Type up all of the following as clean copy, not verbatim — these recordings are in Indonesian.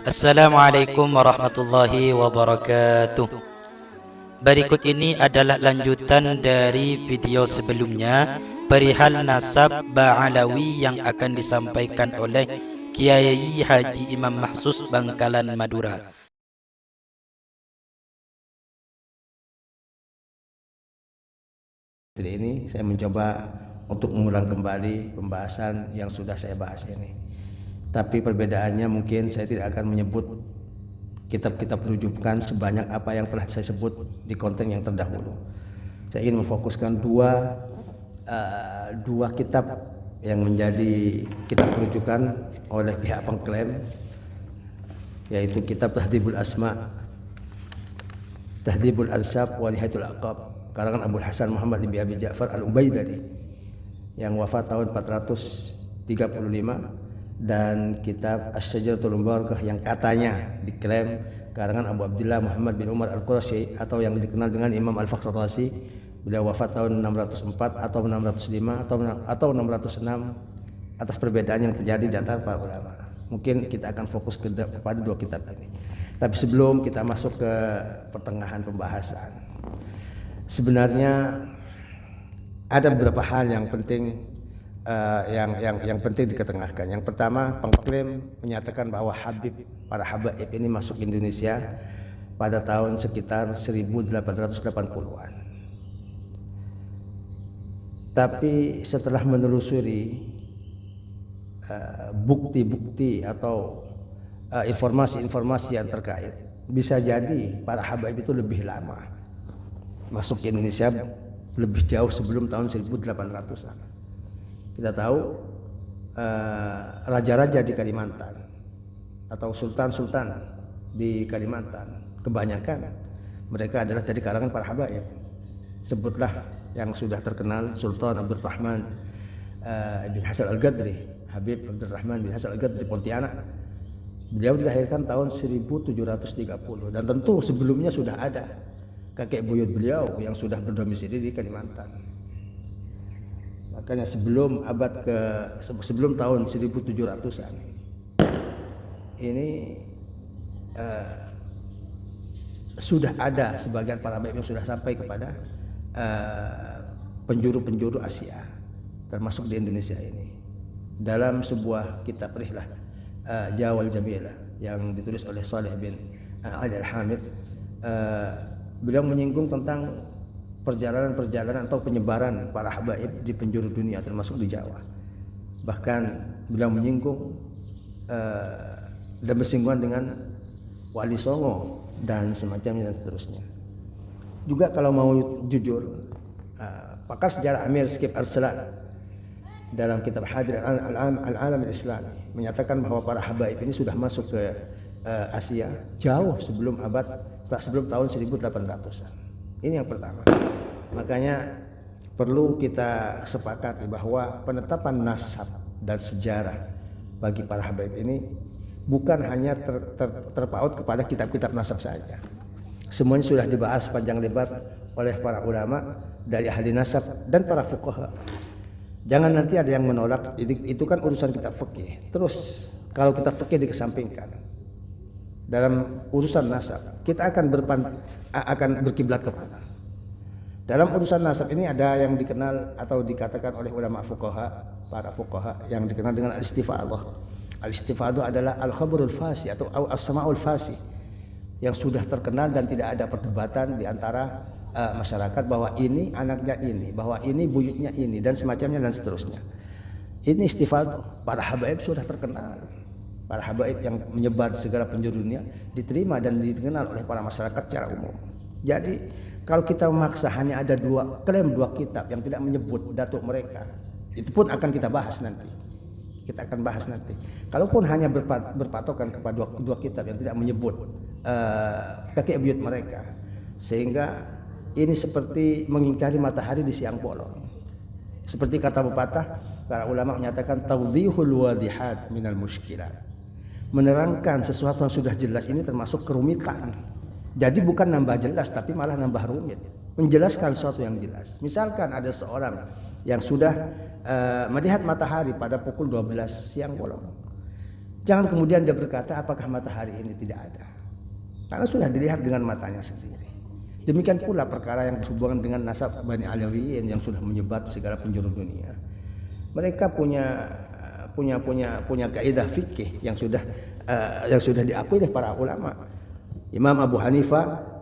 Assalamualaikum warahmatullahi wabarakatuh. Berikut ini adalah lanjutan dari video sebelumnya perihal nasab Ba'alawi yang akan disampaikan oleh Kiai Haji Imam Mahsus Bangkalan Madura. Ini saya mencoba untuk mengulang kembali pembahasan yang sudah saya bahas ini. Tapi perbedaannya mungkin saya tidak akan menyebut kitab-kitab rujukan sebanyak apa yang telah saya sebut di konten yang terdahulu. Saya ingin memfokuskan dua kitab yang menjadi kitab rujukan oleh pihak pengklaim, yaitu kitab Tahdhibul Asma, Tahdhibul Ansab wa Nihayatul Aqab, karangan Abul Hasan Muhammad bin Abi Ja'far Al-Ubaidari yang wafat tahun 435, dan kitab Asy-Syajaratul Mubarakah yang katanya diklaim karangan Abu Abdullah Muhammad bin Umar Al-Qurashi atau yang dikenal dengan Imam Al-Fakhr Razi. Beliau wafat tahun 604 atau 605 atau 606 atas perbedaan yang terjadi di antara para ulama. Mungkin kita akan fokus kepada dua kitab ini. Tapi sebelum kita masuk ke pertengahan pembahasan, sebenarnya ada beberapa hal yang penting yang penting diketengahkan. Yang pertama, pengklaim menyatakan bahwa para habaib ini masuk Indonesia pada tahun sekitar 1880-an. Tapi setelah menelusuri bukti-bukti atau informasi-informasi yang terkait, bisa jadi para habaib itu lebih lama masuk ke Indonesia, lebih jauh sebelum tahun 1800-an. Kita tahu raja-raja di Kalimantan atau sultan-sultan di Kalimantan, kebanyakan mereka adalah dari kalangan para habaib. Sebutlah yang sudah terkenal Sultan Abdurrahman bin Hasan Al-Gadri, Habib Abdurrahman bin Hasan Al-Gadri Pontianak. Beliau dilahirkan tahun 1730, dan tentu sebelumnya sudah ada kakek buyut beliau yang sudah berdomisili di Kalimantan. Makanya sebelum tahun 1700-an ini sudah ada sebagian para habaib yang sudah sampai kepada penjuru-penjuru Asia, termasuk di Indonesia ini. Dalam sebuah kitab rihlah Jawal Jamilah yang ditulis oleh Saleh bin Ali Al-Hamid, beliau menyinggung tentang perjalanan atau penyebaran para habaib di penjuru dunia, termasuk di Jawa. Bahkan beliau menyinggung dan bersinggungan dengan Wali Songo dan semacamnya dan seterusnya. Juga kalau mau jujur, pakar sejarah Amir Skip Arslan dalam kitab Hadir Al-Alam Al-Islami menyatakan bahwa para habaib ini sudah masuk ke Asia jauh sebelum tahun 1800-an. Ini yang pertama. Makanya perlu kita sepakati bahwa penetapan nasab dan sejarah bagi para habaib ini bukan hanya terpaut kepada kitab-kitab nasab saja. Semuanya sudah dibahas panjang lebar oleh para ulama dari ahli nasab dan para fuqaha. Jangan nanti ada yang menolak, itu kan urusan kitab fikih. Terus kalau kitab fikih dikesampingkan, dalam urusan nasab kita akan berkiblat kemana? Dalam urusan nasab ini ada yang dikenal atau dikatakan oleh ulama para fuqaha yang dikenal dengan al-istifaadah. Al-istifaadah adalah al-khabarul fasi atau as-sama'ul fasi yang sudah terkenal dan tidak ada perdebatan di antara masyarakat bahwa ini anaknya ini, bahwa ini buyutnya ini, dan semacamnya dan seterusnya. Ini istifaadah. Para habaib sudah terkenal. Para habaib yang menyebar di segala penjuru dunia diterima dan dikenal oleh para masyarakat secara umum. Jadi kalau kita memaksa hanya ada dua kitab yang tidak menyebut datuk mereka, itu pun akan kita bahas nanti. Kalaupun hanya berpatokan kepada dua kitab yang tidak menyebut kakek buyut mereka, sehingga ini seperti mengingkari matahari di siang bolong. Seperti kata pepatah, para ulama menyatakan tawdihul wadihat minal muskilat. Menerangkan sesuatu yang sudah jelas ini termasuk kerumitan. Jadi bukan nambah jelas tapi malah nambah rumit. Menjelaskan sesuatu yang jelas. Misalkan ada seorang yang sudah melihat matahari pada pukul 12 siang bolong. Jangan kemudian dia berkata apakah matahari ini tidak ada. Karena sudah dilihat dengan matanya sendiri. Demikian pula perkara yang berhubungan dengan nasab Bani Alawiyin yang sudah menyebar segala penjuru dunia. Mereka punya kaidah fikih yang sudah diakui oleh para ulama. Imam Abu Hanifah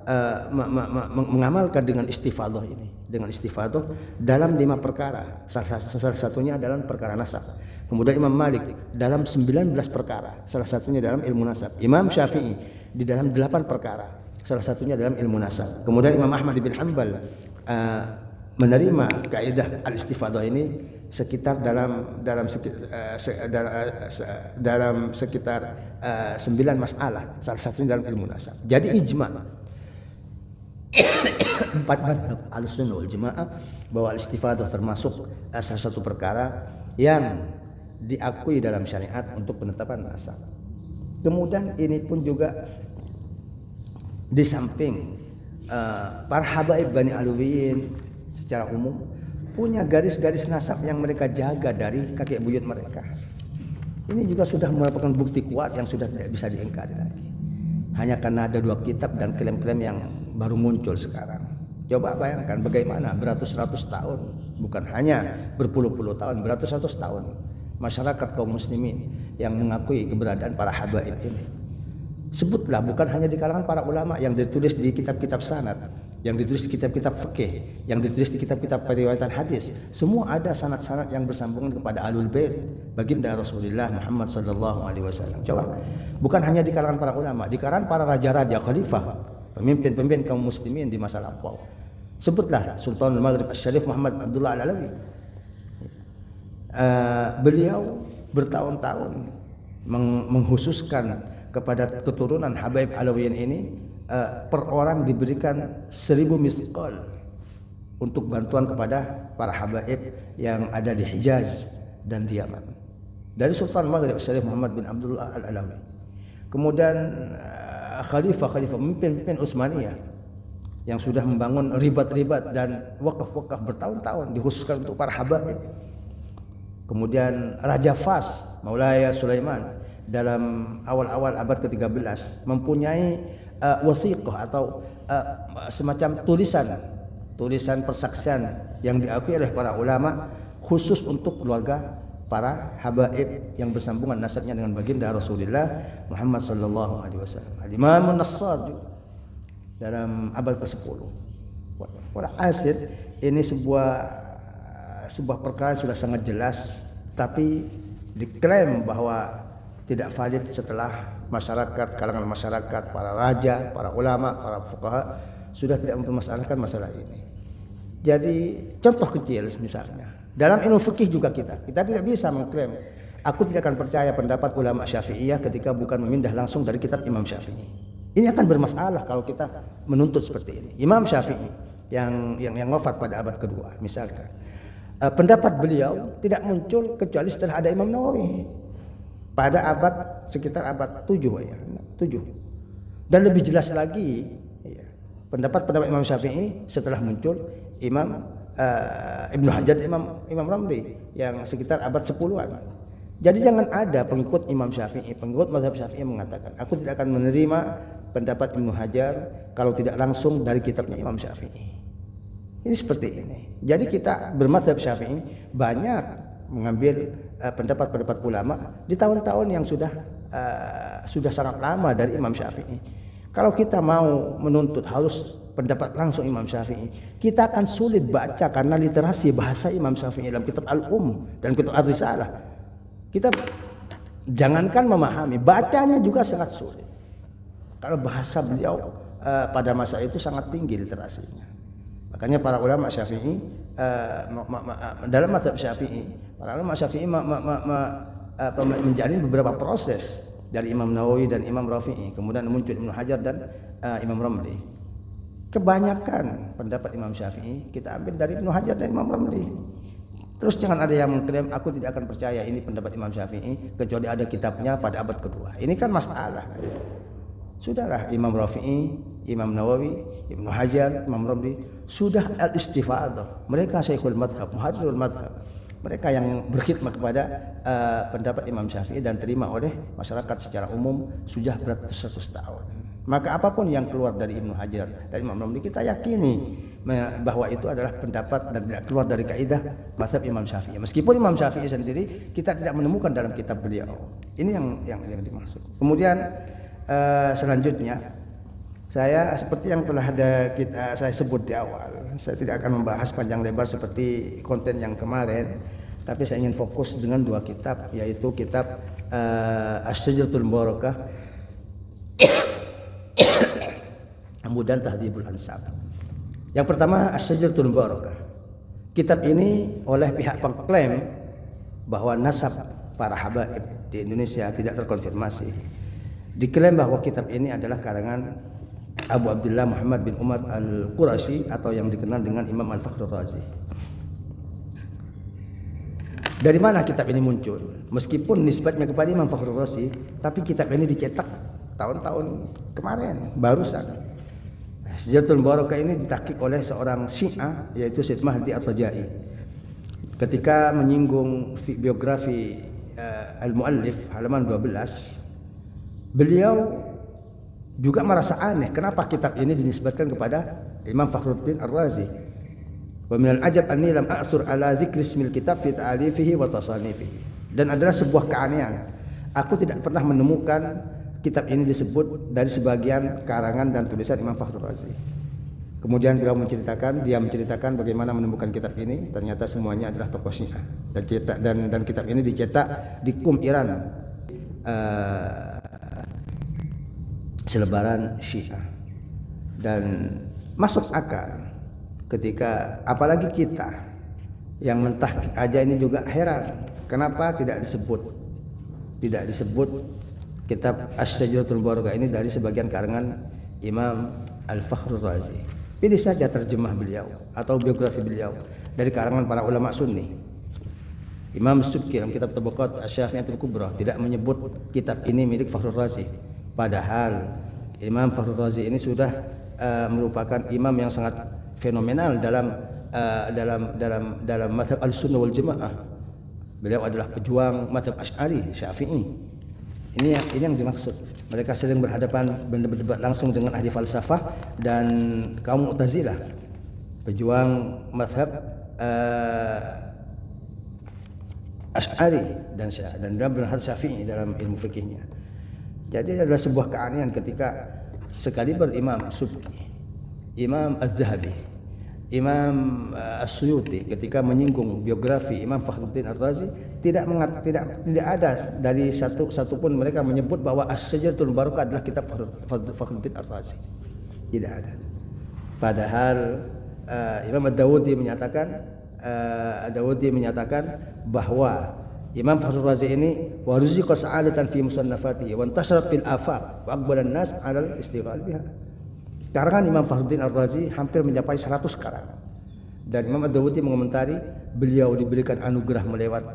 mengamalkan dengan istifadah ini, dengan istifadah dalam 5 perkara. Salah satunya dalam perkara nasab. Kemudian Imam Malik dalam 19 perkara, salah satunya dalam ilmu nasab. Imam Syafi'i di dalam 8 perkara, salah satunya dalam ilmu nasab. Kemudian Imam Ahmad bin Hanbal menerima kaidah al-istifadah ini sekitar dalam sekitar 9 masalah, salah satunya dalam ilmu nasab. Jadi ijma 4 mazhab Ahlussunnah wal Jamaah bahwa al-istifadah termasuk salah satu perkara yang diakui dalam syariat untuk penetapan nasab. Kemudian ini pun juga di samping para habaib Bani Alawiyin secara umum punya garis-garis nasab yang mereka jaga dari kakek buyut mereka. Ini juga sudah merupakan bukti kuat yang sudah tidak bisa diingkari lagi. Hanya karena ada 2 kitab dan klaim-klaim yang baru muncul sekarang. Coba bayangkan bagaimana beratus-ratus tahun, bukan hanya berpuluh-puluh tahun, beratus-ratus tahun masyarakat kaum muslimin yang mengakui keberadaan para habaib ini. Sebutlah bukan hanya di kalangan para ulama yang ditulis di kitab-kitab sanad, yang ditulis di kitab-kitab fikih, yang ditulis di kitab-kitab periwayatan hadis. Semua ada sanad-sanad yang bersambungan kepada Ahlul Bait, baginda Rasulullah Muhammad sallallahu alaihi wasallam. Coba, bukan hanya di kalangan para ulama, di kalangan para raja-raja, khalifah, pemimpin-pemimpin kaum muslimin di masa lampau. Sebutlah Sultan Maghrib Asy-Syarif Muhammad Abdullah Al-Alawi. Beliau bertahun-tahun menghususkan kepada keturunan Habaib Alawiyin ini, per orang diberikan 1000 misqal untuk bantuan kepada para habaib yang ada di Hijaz dan di Yaman. Dari Sultan Maghrib Syarif Muhammad bin Abdullah Al-Alawi. Kemudian khalifah pemimpin Utsmaniyah yang sudah membangun ribat-ribat dan wakaf-wakaf bertahun-tahun dikhususkan untuk para habaib. Kemudian Raja Fas, Maulaya Sulaiman, dalam awal-awal abad ke-13 mempunyai wasiqah atau semacam tulisan persaksian yang diakui oleh para ulama khusus untuk keluarga para habaib yang bersambungan nasabnya dengan baginda Rasulullah Muhammad sallallahu alaihi wasallam. Al-Imam An-Nassar juga dalam abad ke-10. Walhasil ini sebuah perkara sudah sangat jelas, tapi diklaim bahwa tidak valid setelah kalangan masyarakat, para raja, para ulama, para fuqaha sudah tidak mempermasalahkan masalah ini. Jadi contoh kecil misalnya, dalam ilmu fikih juga kita tidak bisa mengklaim aku tidak akan percaya pendapat ulama Syafi'iyah ketika bukan memindah langsung dari kitab Imam Syafi'i. Ini akan bermasalah kalau kita menuntut seperti ini. Imam Syafi'i yang wafat pada abad kedua misalkan, pendapat beliau tidak muncul kecuali setelah ada Imam Nawawi pada sekitar abad 7 ya, 7. Dan lebih jelas lagi ya, pendapat Imam Syafi'i setelah muncul Imam Ibnu Hajar, Imam Ramli yang sekitar abad 10-an. Jadi jangan ada pengikut Imam Syafi'i, pengikut mazhab Syafi'i mengatakan aku tidak akan menerima pendapat Ibnu Hajar kalau tidak langsung dari kitabnya Imam Syafi'i. Ini seperti ini. Jadi kita bermazhab Syafi'i banyak mengambil pendapat-pendapat ulama di tahun-tahun yang sudah sangat lama dari Imam Syafi'i. Kalau kita mau menuntut harus pendapat langsung Imam Syafi'i, kita akan sulit baca karena literasi bahasa Imam Syafi'i dalam kitab dan kitab Ar-Risalah. Kita jangankan memahami, bacanya juga sangat sulit. Kalau bahasa beliau pada masa itu sangat tinggi literasinya. Makanya para ulama Syafi'i dalam mazhab Syafi'i, para ulama Syafi'i menjalin beberapa proses dari Imam Nawawi dan Imam Rafi'i, kemudian muncul Ibnu Hajar dan Imam Ramli. Kebanyakan pendapat Imam Syafi'i kita ambil dari Ibnu Hajar dan Imam Ramli. Terus jangan ada yang mengklaim aku tidak akan percaya ini pendapat Imam Syafi'i kecuali ada kitabnya pada abad kedua. Ini kan masalah. Sudahlah Imam Rafi'i, Imam Nawawi, Ibnu Hajar, Imam Ramli sudah al-istifadah. Mereka Syekhul Madhab, Muhadirul Madhab. mereka yang berkhidmat kepada pendapat Imam Syafi'i dan terima oleh masyarakat secara umum sudah beratus-ratus tahun. Maka apapun yang keluar dari Ibnu Hajar, dari Imam Nawawi, kita yakini bahwa itu adalah pendapat dan tidak keluar dari kaidah mazhab Imam Syafi'i. Meskipun Imam Syafi'i sendiri kita tidak menemukan dalam kitab beliau. Ini yang dimaksud. Kemudian selanjutnya, saya seperti yang telah saya sebut di awal, saya tidak akan membahas panjang lebar seperti konten yang kemarin, tapi saya ingin fokus dengan dua kitab, yaitu kitab Asy-Syajaratul Mubarakah kemudian Tahdzibul Ansab. Yang pertama Asy-Syajaratul Mubarakah. Kitab ini oleh pihak pengklaim bahwa nasab para habaib di Indonesia tidak terkonfirmasi. Diklaim bahwa kitab ini adalah karangan Abu Abdullah Muhammad bin Umar Al-Qurashi atau yang dikenal dengan Imam Al-Fakhrur Razi. Dari mana kitab ini muncul? Meskipun nisbatnya kepada Imam Fakhrur Razi, tapi kitab ini dicetak tahun-tahun kemarin, barusan. Asy-Syajaratul Mubarakah ini ditakik oleh seorang Syiah, yaitu Syed Mahdi At-Tajai. Ketika menyinggung biografi Al-Muallif halaman 12, beliau juga merasa aneh kenapa kitab ini dinisbatkan kepada Imam Fakhruddin Ar-Razi. Wa minal ajab anni lam a'thur ala dzikri ismil kitab fi ta'alifihi wa tasanifihi. Dan adalah sebuah keanehan, aku tidak pernah menemukan kitab ini disebut dari sebagian karangan dan tulisan Imam Fakhrur Razi. Kemudian beliau menceritakan bagaimana menemukan kitab ini. Ternyata semuanya adalah tokoh Syiah. Dan kitab ini dicetak di Qum, Iran, selebaran Syiah. Dan masuk akal ketika apalagi kita yang mentahqiq aja ini juga heran kenapa tidak disebut kitab Asy-Syajaratul Mubarakah ini dari sebagian karangan Imam Al-Fakhrur Razi. Pilih saja terjemah beliau atau biografi beliau dari karangan para ulama Sunni. Imam Subki dalam kitab Tabaqat Asy-Syafi'iyatul Kubra tidak menyebut kitab ini milik Fakhrur Razi. Padahal Imam Fakhrur Razi ini sudah merupakan imam yang sangat fenomenal dalam mazhab Ahlussunnah wal Jamaah. Beliau adalah pejuang mazhab Asy'ari, Syafi'i. Ini yang dimaksud. Mereka sering berdebat langsung dengan ahli falsafah dan kaum Mu'tazilah, pejuang mazhab Asy'ari dan berhad Syafi'i dalam ilmu fikihnya. Jadi adalah sebuah keanehan ketika sekali berimam Subki, Imam Az-Zahabi, Imam As-Suyuti ketika menyinggung biografi Imam Fakhruddin Ar-Razi tidak ada dari satupun mereka menyebut bahwa Asy-Syajaratul Mubarakah adalah kitab Fakhruddin Ar-Razi. Tidak ada. Padahal Imam Ad-Dawudi menyatakan bahwa Imam Fakhrur Razi ini waruziqa sa'adatan fi musannafatihi wa intasharat fil afaq wa aqbalan nas 'ala al-istighal biha. Karangan Imam Fakhruddin Ar-Razi hampir mencapai 100 karangan. Dan Imam Ad-Dawudi mengomentari beliau diberikan anugerah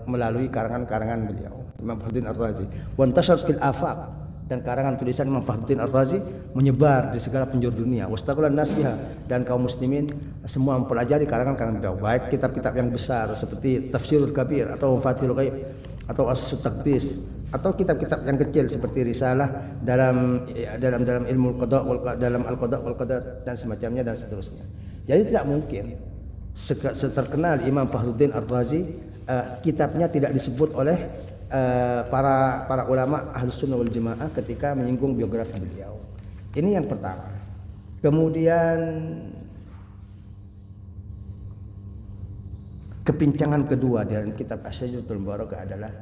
melalui karangan-karangan beliau, Imam Fakhruddin Ar-Razi. Wa intasharat fil afaq, dan karangan tulisan Imam Fakhruddin Ar-Razi menyebar di segala penjuru dunia. Wastaqalan nas biha, dan kaum muslimin semua mempelajari karangan-karangan beliau, baik kitab-kitab yang besar seperti Tafsirul Kabir atau Fathul Ghaib atau Asas Taqdis, atau kitab-kitab yang kecil seperti risalah dalam ilmu qada dalam al-qada wal qadar dan semacamnya dan seterusnya. Jadi tidak mungkin seterkenal Imam Fakhruddin Ar-Razi kitabnya tidak disebut oleh para ulama Ahlussunnah wal Jamaah ketika menyinggung biografi beliau. Ini yang pertama. Kemudian kepincangan kedua dalam kitab Asy-Syajaratul Mubarakah adalah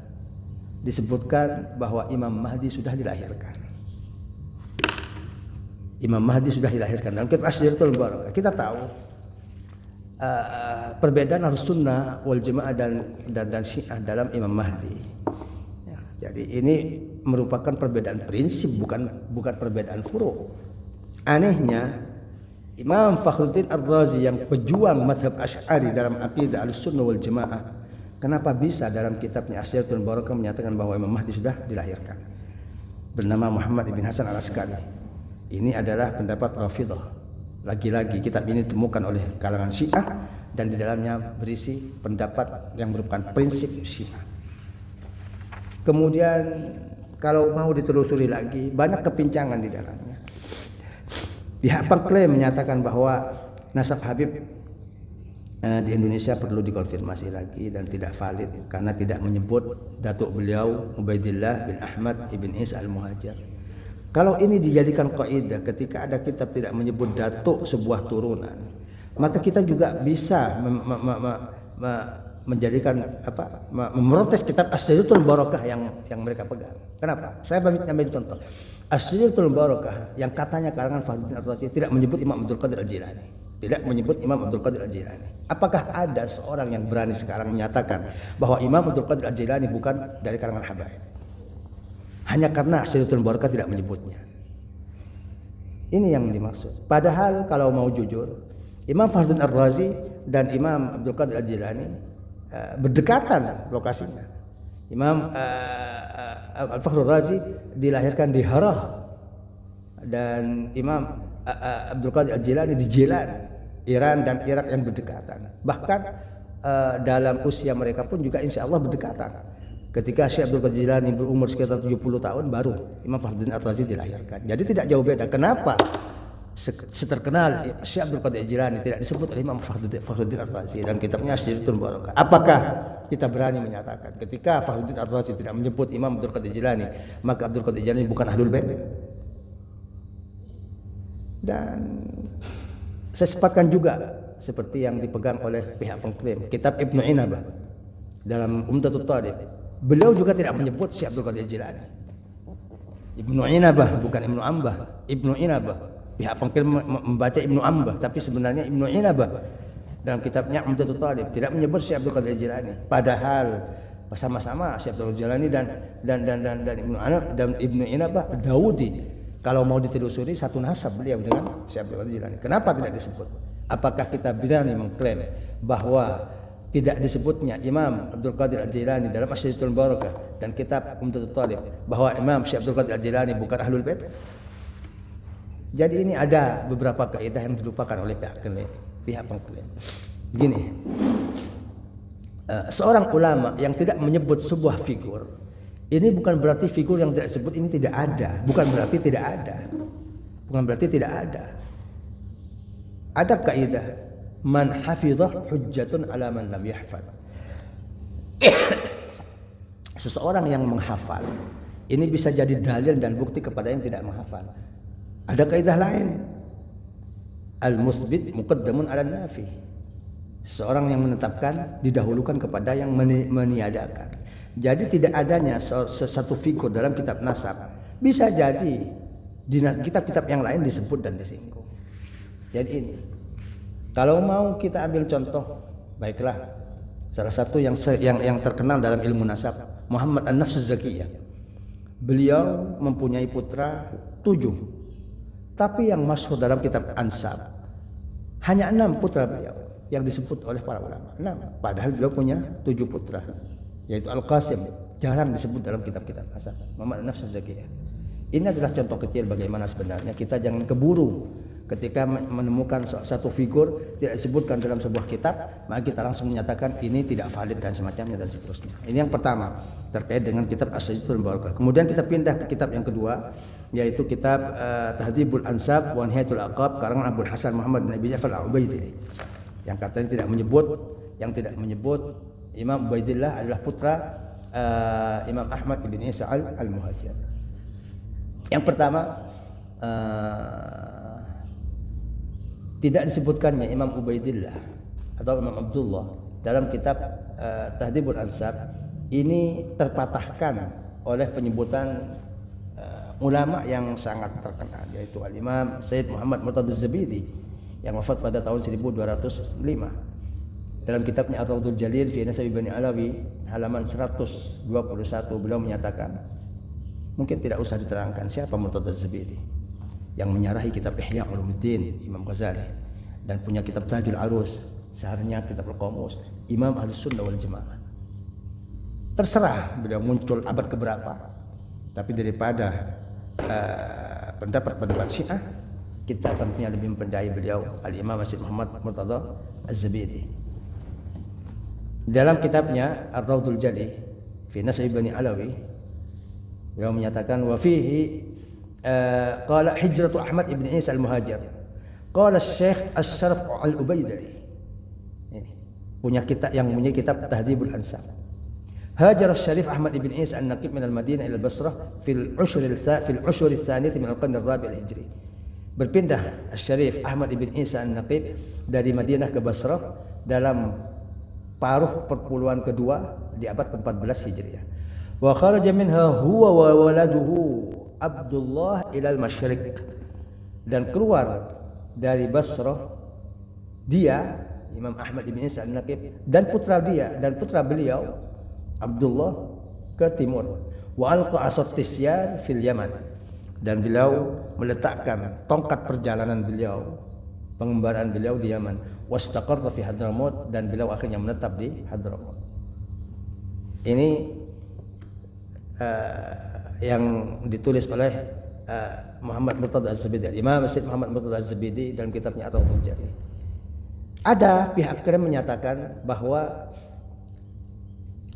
disebutkan bahwa Imam Mahdi sudah dilahirkan. Imam Mahdi sudah dilahirkan dalam kitab Asy-Syajaratul Mubarakah. Kita tahu perbedaan Ahlussunnah wal Jamaah dan Syiah dalam Imam Mahdi. Ya, jadi ini merupakan perbedaan prinsip, bukan perbedaan furu'. Anehnya Imam Fakhruddin Ar-Razi yang pejuang mazhab Asy'ari dalam aqidah Ahlussunnah wal Jamaah, kenapa bisa dalam kitabnya Asy-Syajaratul Mubarakah menyatakan bahwa Imam Mahdi sudah dilahirkan? Bernama Muhammad ibn Hasan Al-Askari. Ini adalah pendapat Rafidhah. Lagi-lagi kitab ini ditemukan oleh kalangan Syiah dan di dalamnya berisi pendapat yang merupakan prinsip Syiah. Kemudian kalau mau ditelusuri lagi, banyak kepincangan di dalamnya. Pihak pengklaim menyatakan bahwa nasab Habib di Indonesia perlu dikonfirmasi lagi dan tidak valid karena tidak menyebut datuk beliau Ubaidillah bin Ahmad ibn Isa al-Muhajir. Kalau ini dijadikan kaidah, ketika ada kitab tidak menyebut datuk sebuah turunan, maka kita juga bisa menjadikan memprotes kitab Asyriyatul Barakah yang mereka pegang. Kenapa? Saya ambil contoh. Asyriyatul Barakah yang katanya karangan Fakhruddin Ar-Razi tidak menyebut Imam Abdul Qadir Al-Jilani. Tidak menyebut Imam Abdul Qadir Al-Jilani. Apakah ada seorang yang berani sekarang menyatakan bahwa Imam Abdul Qadir Al-Jilani bukan dari karangan Habaib? Hanya karena Asyriyatul Barakah tidak menyebutnya. Ini yang dimaksud. Padahal kalau mau jujur, Imam Fakhruddin Ar-Razi dan Imam Abdul Qadir Al-Jilani berdekatan lokasinya. Imam Al-Fakhrul Razi dilahirkan di Harah dan Imam Abdul Qadir Al-Jilani di Jilan, Iran dan Irak yang berdekatan. Bahkan dalam usia mereka pun juga insya Allah berdekatan. Ketika Syekh Abdul Qadir Jilani berumur sekitar 70 tahun baru Imam Fakhruddin Ar-Razi dilahirkan. Jadi tidak jauh beda. Kenapa seterkenal Syekh Abdul Qadir Jilani tidak disebut oleh Imam Fakhruddin Ar-Razi dan kitabnya Asyriyatul Barakah? Apakah kita berani menyatakan ketika Fakhruddin Ar-Razi tidak menyebut Imam Abdul Qadir Jilani, maka Abdul Qadir Jilani bukan Ahlul Bait? Dan saya sepatkan juga seperti yang dipegang oleh pihak pengklaim kitab Ibnu Inabah dalam Umdatul Talib, beliau juga tidak menyebut Syekh Abdul Qadir Jilani. Ibnu Inabah bukan Ibnu Ambah, Ibnu Inabah. Pihak pengklaim membaca Ibnu Ambah, tapi sebenarnya Ibnu Inabah dalam kitabnya Umdatul Talib tidak menyebut Syekh Abdul Qadir Jilani. Padahal sama-sama Syekh Abdul Qadir Jilani dan Ibnu Inabah Daudi. Kalau mau ditelusuri satu nasab beliau dengan Syekh Abdul Qadir Jilani. Kenapa tidak disebut? Apakah kita berani mengklaim bahwa tidak disebutnya Imam Abdul Qadir Al-Jilani dalam Asyriyatul Barakah dan kitab Umdatul Talib bahwa Imam Syekh Abdul Qadir Al-Jilani bukan Ahlul Bait? Jadi ini ada beberapa kaidah yang dilupakan oleh pihak pengklaim. Begini, seorang ulama yang tidak menyebut sebuah figur, ini bukan berarti figur yang tidak disebut ini tidak ada. Bukan berarti tidak ada. Bukan berarti tidak ada. Ada kaidah, man hafizah hujjatun ala man lam yahfaz. Seseorang yang menghafal, ini bisa jadi dalil dan bukti kepada yang tidak menghafal. Ada kaidah lain, al-musbit muqaddamun 'ala nafi. Seorang yang menetapkan didahulukan kepada yang meniadakan. Jadi tidak adanya satu figur dalam kitab nasab. Bisa jadi di kitab-kitab yang lain disebut dan disinggung. Jadi ini, kalau mau kita ambil contoh, baiklah. Salah satu yang terkenal dalam ilmu nasab, Muhammad An-Nafs Az-Zakiyah. Beliau mempunyai putra 7. Tapi yang masyhur dalam kitab Ansab hanya 6 putra beliau yang disebut oleh para ulama. 6. Padahal beliau punya 7 putra, yaitu Al-Qasim. Jarang disebut dalam kitab-kitab Ansab. Muhammad An-Nafs Az-Zakiyah. Ini adalah contoh kecil bagaimana sebenarnya kita jangan keburu ketika menemukan satu figur tidak disebutkan dalam sebuah kitab, maka kita langsung menyatakan ini tidak valid dan semacamnya dan seterusnya. Ini yang pertama terkait dengan kitab Asyriyatul Barakah. Kemudian kita pindah ke kitab yang kedua, yaitu kitab Tahdhibul Ansab wa Nihayatul Aqab karangan Abdul Hasan Muhammad bin Abi Ja'far Al-Ubaidillah, yang katanya tidak menyebut Imam Ubaidillah adalah putra Imam Ahmad ibn Isa al-Muhajir. Yang pertama, tidak disebutkannya Imam Ubaidillah atau Imam Abdullah dalam kitab Tahdhibul Ansab ini terpatahkan oleh penyebutan ulama yang sangat terkenal, yaitu Al-Imam Sayyid Muhammad Murtadha Az-Zabidi yang wafat pada tahun 1205. Dalam kitabnya Ar-Rawdul Jalil fi Nasabi Bani Alawi halaman 121 beliau menyatakan, mungkin tidak usah diterangkan siapa Murtadha Az-Zabidi yang menyarahi kitab Ihya Ulumuddin Imam Ghazali dan punya kitab Tajul Arus, seharusnya kitab Al-Qamus, Imam Ahlus Sunnah wal Jamaah. Terserah beliau muncul abad keberapa, tapi daripada pendapat Syiah, kita tentunya lebih mempercayai beliau Al-Imam Sayyid Muhammad Murtadha Az-Zabidi. Dalam kitabnya Ar-Rawdul Jadi fi Nasab Bani Alawi, beliau menyatakan wa fihi qala hijratu Ahmad ibn Isa al-Muhajir. Qala Syekh Asy-Syaraf al-Ubaidili. Ini punya kitab yang punya kitab Tahdhibul Ansab. Hajar Syarif Ahmad ibn Isa an-Naqib min al-Madinah ila al-Basrah fil ushr al-thaniyah min al-qarn ar-rabi' al-Hijri. Berpindah Syarif Ahmad ibn Isa an-Naqib dari Madinah ke Basrah dalam paruh perpuluhan kedua di abad ke-14 Hijriah. Wa kharaja minha huwa wa waladuhu Abdullah ila al-Masyriq, dan keluar dari Basrah dia Imam Ahmad ibn Isa an-Naqib dan putra dia dan putra beliau Abdullah ke timur. Wa alqa asat tisyan fil Yaman, dan beliau meletakkan tongkat perjalanan beliau, pengembaraan beliau di Yaman. Wastaqarra fi Hadramaut, dan beliau akhirnya menetap di Hadramaut. Ini yang ditulis oleh Muhammad Murtada Az-Zabidi, Imam Syed Muhammad Murtada Az-Zabidi dalam kitabnya Ar-Rawdul Jadi. Ada pihak yang menyatakan bahwa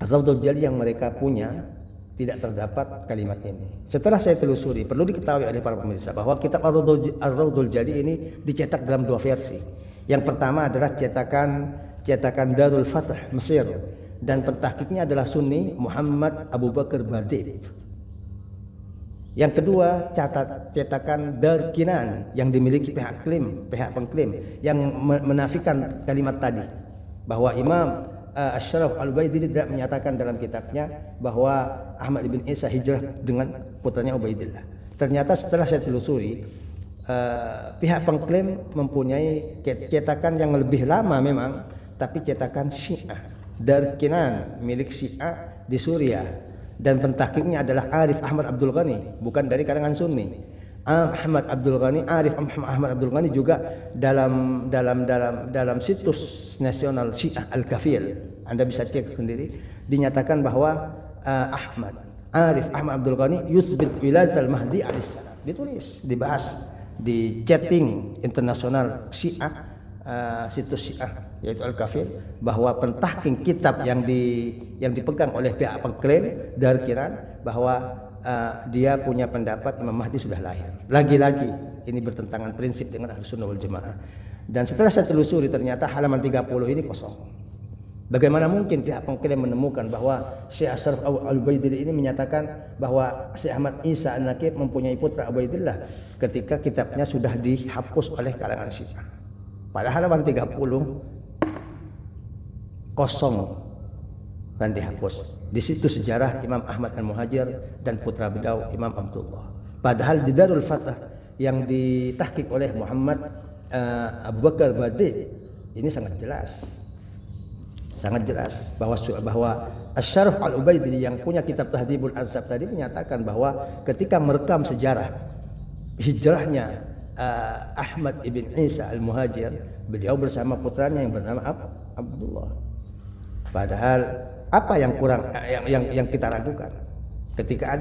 Ar-Rawdul Jadi yang mereka punya tidak terdapat kalimat ini. Setelah saya telusuri, perlu diketahui oleh para pemirsa bahwa kitab Ar-Rawdul Jadi ini dicetak dalam dua versi. Yang pertama adalah cetakan Darul Fath Mesir, dan pentahkiknya adalah Sunni Muhammad Abu Bakar Badib. Yang kedua cetakan Dar Kinan yang dimiliki pihak pengklaim yang menafikan kalimat tadi, bahwa Imam Asy-Syaraf Al-Ubaidili tidak menyatakan dalam kitabnya bahwa Ahmad ibn Isa hijrah dengan putranya Ubaidillah. Ternyata setelah saya telusuri, pihak pengklaim mempunyai cetakan yang lebih lama memang, tapi cetakan Syiah, Dar Kinan milik Syiah di Suriah, dan pentahkiknya adalah Arif Ahmad Abdul Ghani, bukan dari kalangan Sunni. Ahmad Abdul Ghani, Arif Ahmad Abdul Ghani juga dalam situs nasional Syiah Al-Kafil, Anda bisa cek sendiri, dinyatakan bahwa Arif Ahmad Abdul Ghani yusbit wiladat al-Mahdi alaihissalam. Ditulis, dibahas di chatting internasional Syiah, situs Syiah yaitu Al-Kafir, bahwa pentahking kitab yang dipegang oleh pihak pengklaim Dar Kinan, bahwa dia punya pendapat Imam Mahdi sudah lahir. Lagi-lagi ini bertentangan prinsip dengan Ahlussunnah wal Jamaah. Dan setelah saya telusuri, ternyata halaman 30 ini kosong. Bagaimana mungkin pihak pengklaim menemukan bahwa Syekh Asy-Syaraf Al-Ubaidili ini menyatakan bahwa Syekh Ahmad Isa an-Naqib mempunyai putra Ubaidillah ketika kitabnya sudah dihapus oleh kalangan Syiah. Pada halaman 30 kosong dan dihapus. Di situ sejarah Imam Ahmad al-Muhajir dan putra beliau Imam Abdullah. Padahal di Darul Fath yang ditahqiq oleh Muhammad Abu Bakar Badib ini sangat jelas bahwa Asy-Syaraf Al-Ubaidili yang punya kitab Tahdhibul Ansab tadi menyatakan bahwa ketika merekam sejarah hijrahnya Ahmad ibn Isa al-Muhajir, beliau bersama putranya yang bernama Abdullah. Padahal apa yang kurang, yang kita ragukan ketika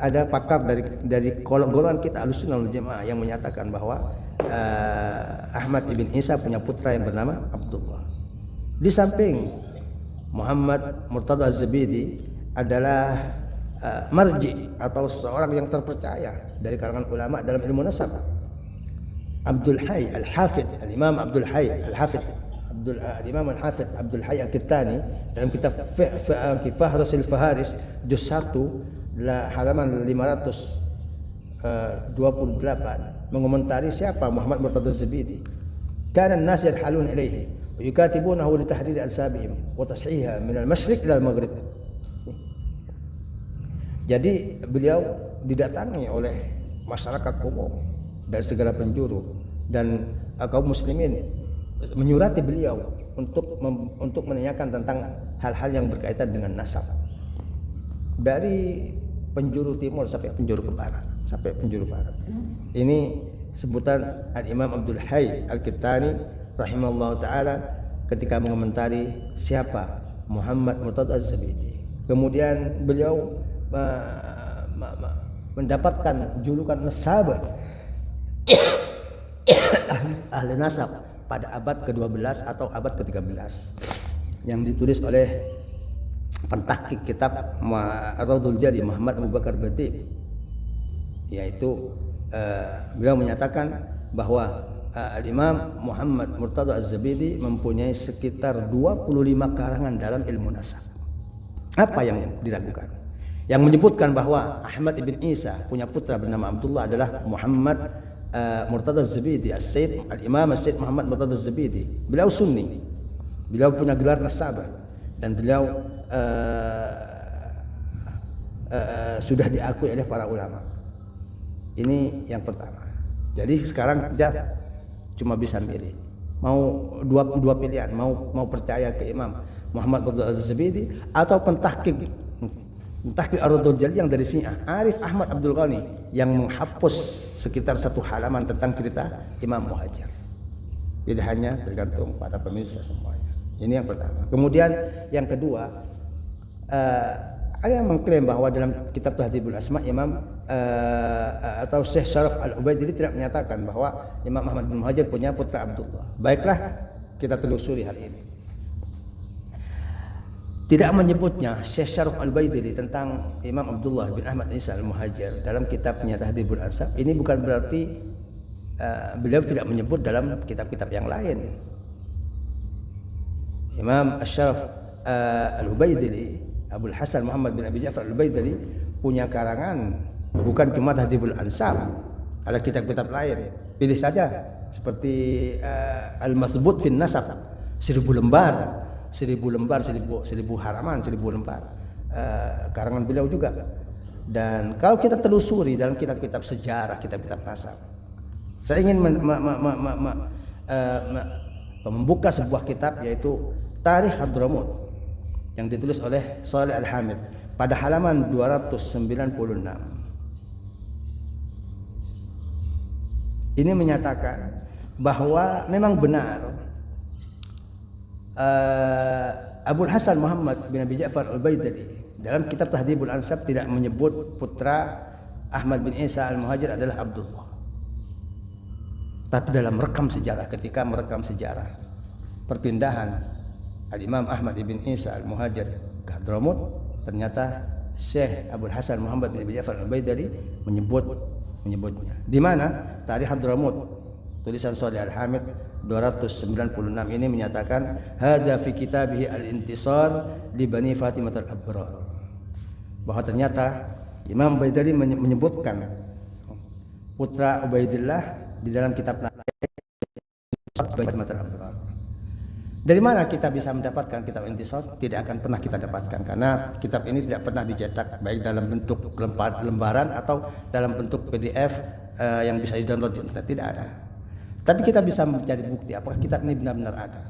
ada pakar dari golongan kita Ahlussunnah wal Jamaah yang menyatakan bahwa Ahmad ibn Isa punya putra yang bernama Abdullah. Di samping Muhammad Murtada Az-Zabidi adalah marji atau seorang yang terpercaya dari kalangan ulama dalam ilmu nasab. Abdul Hayy Al-Hafidh, Al-Imam Abdul Hayy Al-Hafidh, Al-Imam Al-Hafidh Abdul Hayy Al-Kittani dalam kitab Fahras al-Faharis juz 1 halaman 528 mengomentari siapa Muhammad Murtada Az-Zabidi. Kana an-nas yadhalun ilaihi ويكاتبونه لتحرير أنسابهم وتصحيحها من المشرق إلى المغرب. Jadi beliau didatangi oleh masyarakat umum dari segala penjuru, dan kaum muslimin menyurati beliau untuk menanyakan tentang hal-hal yang berkaitan dengan nasab, dari penjuru timur sampai penjuru barat. Ini sebutan Al-Imam Abdul Hayy Al-Kittani rahimahullah ta'ala ketika mengomentari siapa Muhammad Murtada Az-Zabidi. Kemudian beliau mendapatkan julukan nasabah ahli nasab pada abad ke-12 atau abad ke-13. yang ditulis oleh pentahqiq kitab Ar-Raudhul Jali Muhammad Abu Bakar Batib, yaitu beliau menyatakan bahwa Al-Imam Muhammad Murtada Az-Zabidi mempunyai sekitar 25 karangan dalam ilmu nasab. Apa yang diragukan? Yang menyebutkan bahwa Ahmad ibn Isa punya putra bernama Abdullah adalah Muhammad Murtada Az-Zabidi, As-Sayyid Al-Imam As-Sayyid Muhammad Murtada Az-Zabidi. Beliau Sunni, beliau punya gelar nasabah, dan beliau sudah diakui oleh para ulama. Ini yang pertama. Jadi sekarang kita cuma bisa milih, mau dua pilihan, mau percaya ke Imam Muhammad Murtada Az-Zabidi atau pentahqiq Ar-Raudhul Jali yang dari Syiah Arif Ahmad Abdul Ghani yang menghapus sekitar 1 halaman tentang cerita Imam Muhajir. Pilihannya tergantung pada pemirsa semuanya. Ini yang pertama. Kemudian yang kedua, ada yang mengklaim bahwa dalam kitab Tahdhibul Asma Imam atau Syekh Syaraf Al-Ubaidili tidak menyatakan bahwa Imam Ahmad bin Muhajir punya putra Abdullah. Baiklah, kita telusuri hal ini. Tidak menyebutnya Syekh Syaraf Al-Ubaidili tentang Imam Abdullah bin Ahmad Isa Al-Muhajir dalam kitabnya Tahdhibul Ansab. Ini bukan berarti beliau tidak menyebut dalam kitab-kitab yang lain. Imam Asy-Syaraf Al-Ubaidili, Abul Hasan Muhammad bin Abi Ja'far Al-Ubaidili punya karangan bukan cuma Tahdhibul Ansab, ada kitab-kitab lain. Pilih saja seperti Al-Mathbut fin Nasab, 1000 lembar, 1000 halaman, 1000 lembar. Karangan beliau juga. Dan kalau kita telusuri dalam kitab-kitab sejarah, kitab-kitab nasab, saya ingin membuka sebuah kitab yaitu Tarikh Hadramut yang ditulis oleh Shalih Al-Hamid pada halaman 296. Ini menyatakan bahwa memang benar Abul Hasan Muhammad bin Abi Ja'far Al-Ubaidili dalam kitab Tahdhibul Ansab tidak menyebut putra Ahmad bin Isa Al-Muhajir adalah Abdullah. Tapi dalam rekam sejarah, ketika merekam sejarah perpindahan Al-Imam Ahmad bin Isa Al-Muhajir ke Hadramut, ternyata Syekh Abul Hasan Muhammad bin Abi Ja'far Al-Ubaidili menyebutnya. Di mana? Tarikh Hadramut, tulisan Shalih Al-Hamid 296 ini menyatakan hadza fi kitabihi Al-Intisar li Bani Fatimah Al-Abrar, bahwa ternyata Imam Ubaidillah menyebutkan putra Ubaidillah di dalam kitab Fatimah Al-Abrar. Dari mana kita bisa mendapatkan kitab Intisar? Tidak akan pernah kita dapatkan, karena kitab ini tidak pernah dicetak baik dalam bentuk lembaran atau dalam bentuk PDF yang bisa di-download di internet, tidak ada. Tapi kita bisa mencari bukti apakah kitab ini benar-benar ada.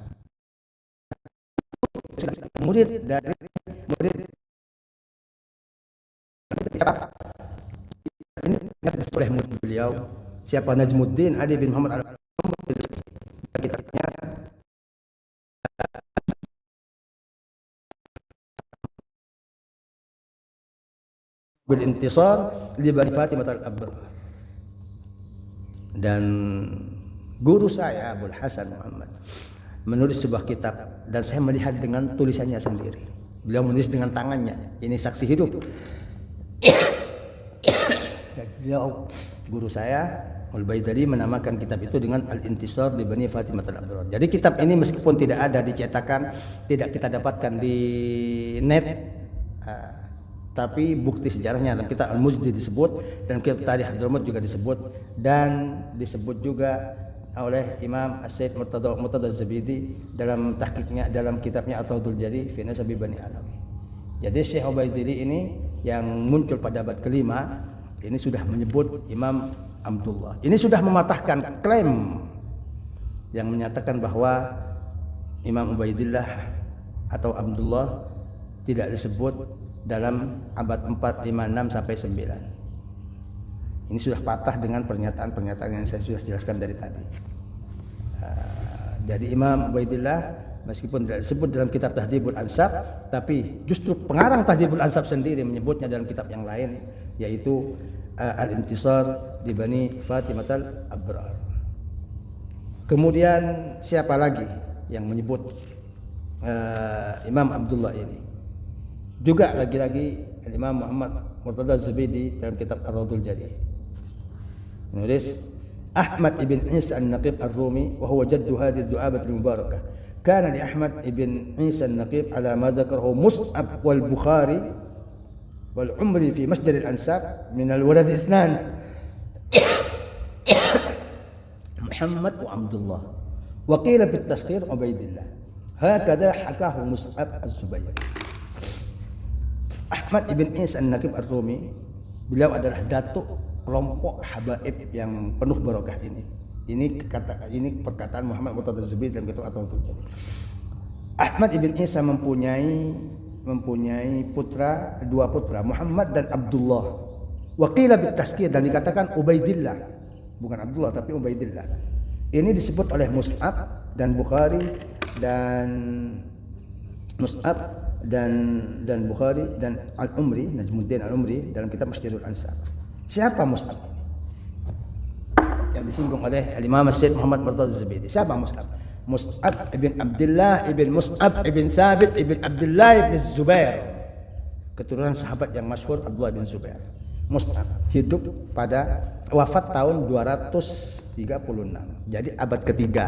Murid ini oleh murid beliau, siapa, Najmuddin Ali bin Muhammad kitabnya Bil-Intisar li Bani Fatimah Al-Abrar. Dan guru saya Abul Hasan Muhammad menulis sebuah kitab, dan saya melihat dengan tulisannya sendiri. Beliau menulis dengan tangannya. Ini saksi hidup. Dan beliau, guru saya Al-Baidari, menamakan kitab itu dengan Al-Intisar li Bani Fatimah Al-Abrar. Jadi kitab ini meskipun tidak ada dicetakan, tidak kita dapatkan di net, tapi bukti sejarahnya dalam kitab Al-Mujdi disebut, dan kitab Tarikh Hadramut juga disebut, dan disebut juga oleh Imam As-Sayyid Murtada Az-Zabidi dalam tahqiqnya, dalam kitabnya Ar-Raudhul Jali fi Nasabi Bani Alawi. Jadi Syekh Ubaidili ini yang muncul pada abad ke-5 ini sudah menyebut Imam Abdullah. Ini sudah mematahkan klaim yang menyatakan bahwa Imam Ubaidillah atau Abdullah tidak disebut dalam abad 4, 5, 6 sampai 9. Ini sudah patah dengan pernyataan-pernyataan yang saya sudah jelaskan dari tadi. Jadi Imam Ubaidillah meskipun tidak disebut dalam kitab Tahdhibul Ansab, tapi justru pengarang Tahdhibul Ansab sendiri menyebutnya dalam kitab yang lain, yaitu Al-Intisar di Bani Fatimah Al-Abrar. Kemudian siapa lagi yang menyebut Imam Abdullah ini. Juga lagi-lagi Imam Muhammad Murtada Zubaydi dalam kitab Ar-Rawdul Jali menulis Ahmad ibn Isa an-Naqib ar-Rumi wa huwa jaddu hadhihi ad-du'abah al-mubarakah. Kana li Ahmad ibn Isa an-Naqib ala ma dzakarahu Mus'ab wal Bukhari wal Umri fi Masjid al-Ansab min al-walad isnan Muhammad wa Abdullah wa qila bit tasghir Ubaidillah. Hakadha hakahu Mus'ab az-Zubayr. Ahmad ibn Isa an-Naqib ar-Rumi, beliau adalah datuk kelompok habaib yang penuh barokah ini. Ini perkataan Muhammad Murtada Zubaydi dalam kitab At-Tawassul. Ahmad ibn Isa mempunyai dua putra, Muhammad dan Abdullah. Wa qila bit tazkir, dan dikatakan Ubaidillah, bukan Abdullah tapi Ubaidillah. Ini disebut oleh Mus'ab dan Bukhari dan Mus'ab dan Bukhari dan Al-Umri, Najmuddin Al-Umri dalam kitab Masjidul Ansar. Siapa Mus'ab ini? Yang disinggung oleh Imam Syed Muhammad Murtada Zubaydi. Siapa Mus'ab? Mus'ab ibn Abdullah ibn Mus'ab ibn Sabit ibn Abdullah ibn Zubair, keturunan sahabat yang masyhur Abdullah bin Zubair. Mus'ab hidup pada wafat tahun 236. Jadi abad ketiga.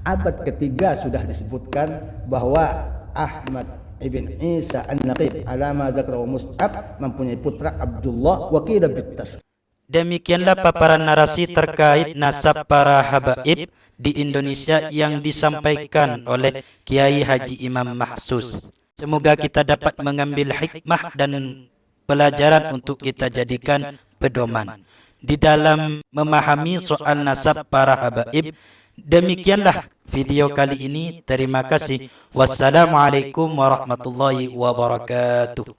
Abad ketiga sudah disebutkan bahwa Ahmad ibn Isa an-Naqib alama dzakara Mus'ab mempunyai putra Abdullah wa qila bit-tas. Demikianlah paparan narasi terkait nasab para habaib di Indonesia yang disampaikan oleh Kiai Haji Imam Mahsus. Semoga kita dapat mengambil hikmah dan pelajaran untuk kita jadikan pedoman di dalam memahami soal nasab para habaib. Demikianlah video kali ini. Terima kasih. Wassalamualaikum warahmatullahi wabarakatuh.